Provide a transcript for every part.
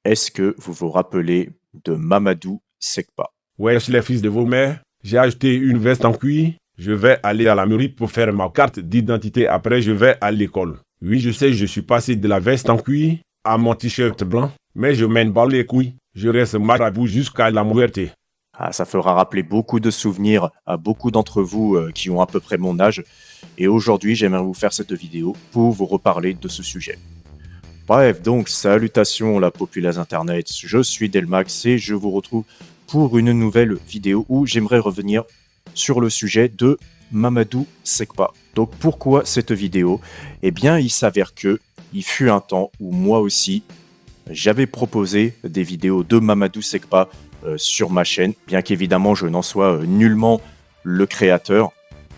Est-ce que vous vous rappelez de Mamadou Sekpa? Ouais, je les fils de vos mères. J'ai acheté une veste en cuir. Je vais aller à la mairie pour faire ma carte d'identité. Après, je vais à l'école. Oui, je sais, je suis passé de la veste en cuir à mon t-shirt blanc. Mais je mène pas les couilles. Je reste marabout jusqu'à la muerte. Ah, ça fera rappeler beaucoup de souvenirs à beaucoup d'entre vous qui ont à peu près mon âge. Et aujourd'hui, j'aimerais vous faire cette vidéo pour vous reparler de ce sujet. Bref, donc, salutations la populace internet, je suis Delmax et je vous retrouve pour une nouvelle vidéo où j'aimerais revenir sur le sujet de Mamadou Sekpa. Donc pourquoi cette vidéo? Eh bien, il s'avère que il fut un temps où moi aussi, j'avais proposé des vidéos de Mamadou Sekpa sur ma chaîne, bien qu'évidemment je n'en sois nullement le créateur.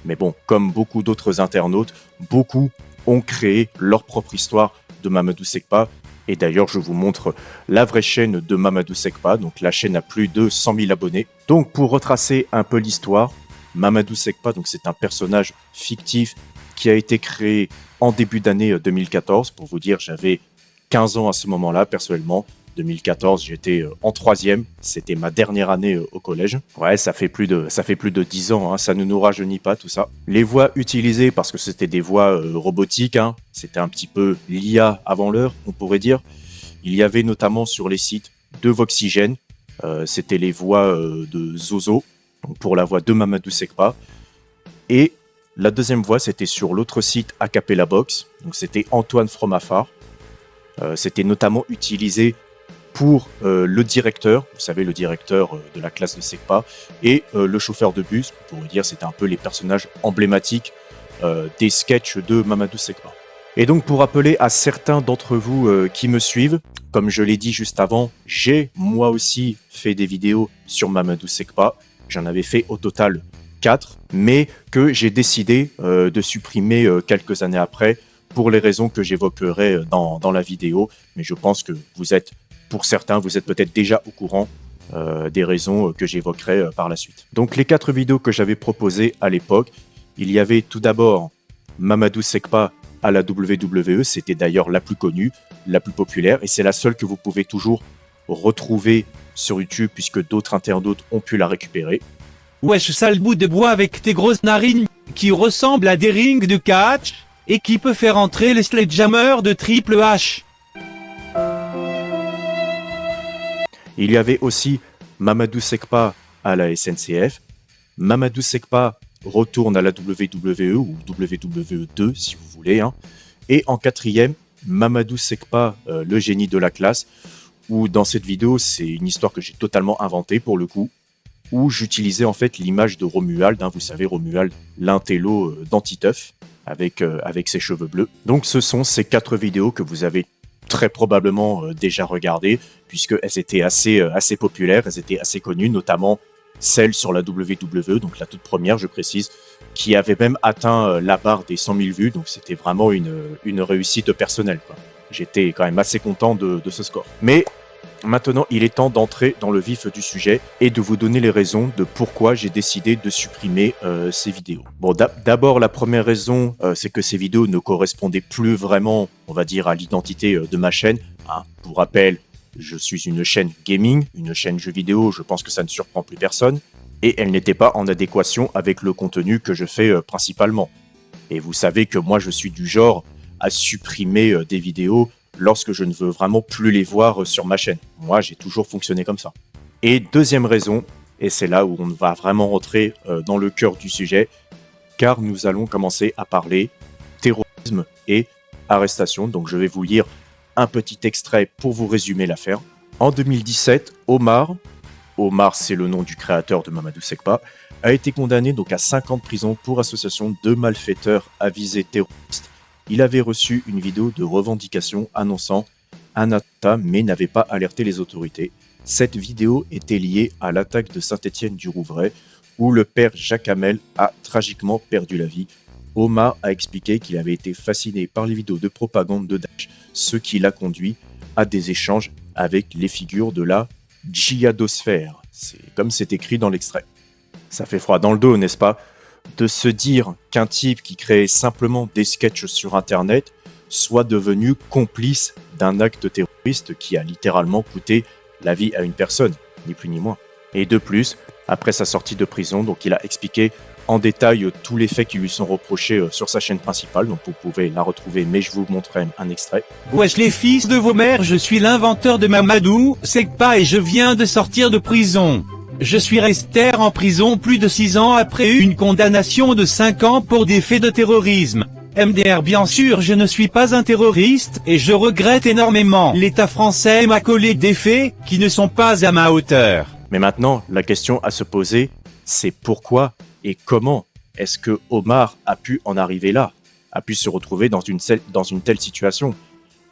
Mais bon, comme beaucoup d'autres internautes, beaucoup ont créé leur propre histoire de Mamadou Sekpa. Et d'ailleurs, je vous montre la vraie chaîne de Mamadou Sekpa. Donc la chaîne a plus de 100 000 abonnés. Donc pour retracer un peu l'histoire, Mamadou Sekpa, donc c'est un personnage fictif qui a été créé en début d'année 2014. Pour vous dire, j'avais 15 ans à ce moment-là, personnellement. 2014, j'étais en 3e. C'était ma dernière année au collège. Ouais, ça fait plus de 10 ans. Hein. Ça ne nous rajeunit pas, tout ça. Les voix utilisées, parce que c'était des voix robotiques, hein. C'était un petit peu l'IA avant l'heure, on pourrait dire. Il y avait notamment sur les sites de Voxygène. C'était les voix de Zozo, donc pour la voix de Mamadou Sekpa. Et la deuxième voix, c'était sur l'autre site Acapella Box. Donc c'était Antoine Fromafar. C'était notamment utilisé pour le directeur, vous savez, le directeur de la classe de Sekpa, et le chauffeur de bus, on pourrait dire, c'était un peu les personnages emblématiques des sketchs de Mamadou Sekpa. Et donc, pour rappeler à certains d'entre vous qui me suivent, comme je l'ai dit juste avant, j'ai moi aussi fait des vidéos sur Mamadou Sekpa. J'en avais fait au total 4, mais que j'ai décidé de supprimer quelques années après, pour les raisons que j'évoquerai dans la vidéo. Mais je pense que pour certains, vous êtes peut-être déjà au courant des raisons que j'évoquerai par la suite. Donc les 4 vidéos que j'avais proposées à l'époque, il y avait tout d'abord Mamadou Sekpa à la WWE, c'était d'ailleurs la plus connue, la plus populaire, et c'est la seule que vous pouvez toujours retrouver sur YouTube, puisque d'autres internautes ont pu la récupérer. Wesh, sale bout de bois avec tes grosses narines, qui ressemblent à des rings de catch, et qui peut faire entrer les sledgehammers de Triple H. Il y avait aussi Mamadou Sekpa à la SNCF. Mamadou Sekpa retourne à la WWE ou WWE 2 si vous voulez. Hein. Et en 4e, Mamadou Sekpa, le génie de la classe, où dans cette vidéo, c'est une histoire que j'ai totalement inventée pour le coup, où j'utilisais en fait l'image de Romuald. Hein, vous savez, Romuald, l'intello d'Antiteuf, avec ses cheveux bleus. Donc ce sont ces 4 vidéos que vous avez très probablement déjà regardées, puisqu'elles étaient assez populaires, elles étaient assez connues, notamment celle sur la WWE, donc la toute première, je précise, qui avait même atteint la barre des 100 000 vues, donc c'était vraiment une réussite personnelle, quoi. J'étais quand même assez content de ce score. Mais maintenant, il est temps d'entrer dans le vif du sujet et de vous donner les raisons de pourquoi j'ai décidé de supprimer ces vidéos. Bon, d'abord, la première raison, c'est que ces vidéos ne correspondaient plus vraiment, on va dire, à l'identité de ma chaîne. Hein. Pour rappel, je suis une chaîne gaming, une chaîne jeux vidéo, je pense que ça ne surprend plus personne. Et elle n'était pas en adéquation avec le contenu que je fais principalement. Et vous savez que moi, je suis du genre à supprimer des vidéos lorsque je ne veux vraiment plus les voir sur ma chaîne. Moi, j'ai toujours fonctionné comme ça. Et deuxième raison, et c'est là où on va vraiment rentrer dans le cœur du sujet, car nous allons commencer à parler terrorisme et arrestation. Donc je vais vous lire un petit extrait pour vous résumer l'affaire. En 2017, Omar, c'est le nom du créateur de Mamadou Sekpa, a été condamné donc à 5 ans de prison pour association de malfaiteurs à visée terroriste. Il avait reçu une vidéo de revendication annonçant un attentat mais n'avait pas alerté les autorités. Cette vidéo était liée à l'attaque de Saint-Étienne-du-Rouvray où le père Jacques Hamel a tragiquement perdu la vie. Omar a expliqué qu'il avait été fasciné par les vidéos de propagande de Daesh, ce qui l'a conduit à des échanges avec les figures de la djihadosphère. C'est comme c'est écrit dans l'extrait. Ça fait froid dans le dos, n'est-ce pas ? De se dire qu'un type qui créait simplement des sketchs sur Internet soit devenu complice d'un acte terroriste. terroriste qui a littéralement coûté la vie à une personne, ni plus ni moins. Et de plus, après sa sortie de prison, donc il a expliqué en détail tous les faits qui lui sont reprochés sur sa chaîne principale, donc vous pouvez la retrouver, mais je vous montrerai un extrait. Wesh les fils de vos mères, je suis l'inventeur de Mamadou Sekpa et je viens de sortir de prison. Je suis resté en prison plus de 6 ans après une condamnation de 5 ans pour des faits de terrorisme. MDR bien sûr je ne suis pas un terroriste et je regrette énormément. L'État français m'a collé des faits qui ne sont pas à ma hauteur. Mais maintenant, la question à se poser, c'est pourquoi et comment est-ce que Omar a pu en arriver là, a pu se retrouver dans une telle situation?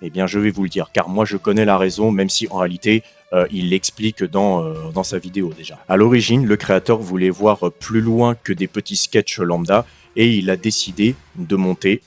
Eh bien, je vais vous le dire, car moi je connais la raison, même si en réalité, il l'explique dans sa vidéo déjà. À l'origine, le créateur voulait voir plus loin que des petits sketchs lambda, et il a décidé de monter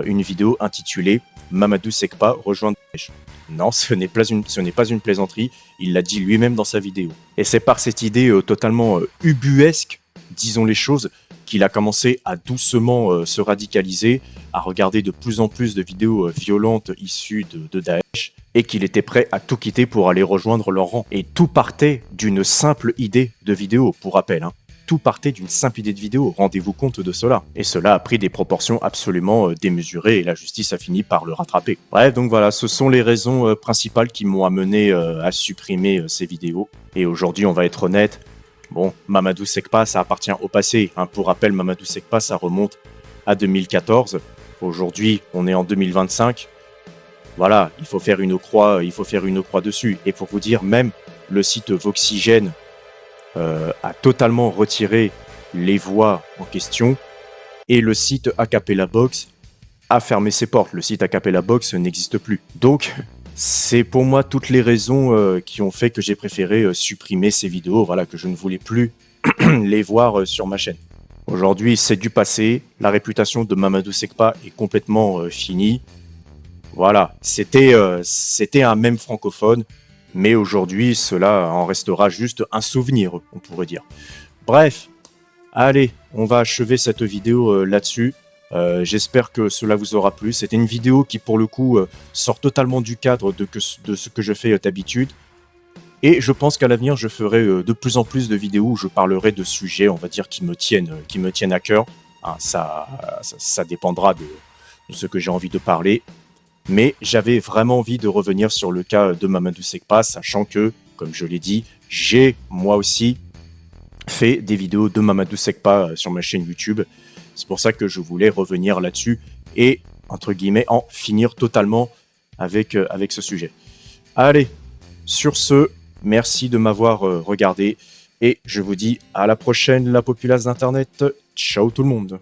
une vidéo intitulée « Mamadou Sekpa rejoint Daesh ». Non, ce n'est pas une plaisanterie, il l'a dit lui-même dans sa vidéo. Et c'est par cette idée totalement ubuesque, disons les choses, qu'il a commencé à doucement se radicaliser, à regarder de plus en plus de vidéos violentes issues de Daesh, et qu'il était prêt à tout quitter pour aller rejoindre leur rang. Et tout partait d'une simple idée de vidéo, pour rappel. Tout partait d'une simple idée de vidéo, rendez-vous compte de cela. Et cela a pris des proportions absolument démesurées et la justice a fini par le rattraper. Bref, donc voilà, ce sont les raisons principales qui m'ont amené à supprimer ces vidéos. Et aujourd'hui, on va être honnête, bon, Mamadou Sekpa, ça appartient au passé. Pour rappel, Mamadou Sekpa, ça remonte à 2014. Aujourd'hui, on est en 2025. Voilà, il faut faire une croix dessus. Et pour vous dire, même le site Voxygène a totalement retiré les voix en question et le site Acapella Box a fermé ses portes. Le site Acapella Box n'existe plus. Donc, c'est pour moi toutes les raisons qui ont fait que j'ai préféré supprimer ces vidéos, voilà, que je ne voulais plus les voir sur ma chaîne. Aujourd'hui, c'est du passé. La réputation de Mamadou Sekpa est complètement finie. Voilà, c'était un mème francophone. Mais aujourd'hui, cela en restera juste un souvenir, on pourrait dire. Bref, allez, on va achever cette vidéo là-dessus. J'espère que cela vous aura plu. C'était une vidéo qui, pour le coup, sort totalement du cadre de ce que je fais d'habitude. Et je pense qu'à l'avenir, je ferai de plus en plus de vidéos où je parlerai de sujets, on va dire, qui me tiennent à cœur. Ça dépendra de ce que j'ai envie de parler. Mais j'avais vraiment envie de revenir sur le cas de Mamadou Sekpa, sachant que, comme je l'ai dit, j'ai moi aussi fait des vidéos de Mamadou Sekpa sur ma chaîne YouTube. C'est pour ça que je voulais revenir là-dessus et, entre guillemets, en finir totalement avec ce sujet. Allez, sur ce, merci de m'avoir regardé et je vous dis à la prochaine, la populace d'Internet. Ciao tout le monde.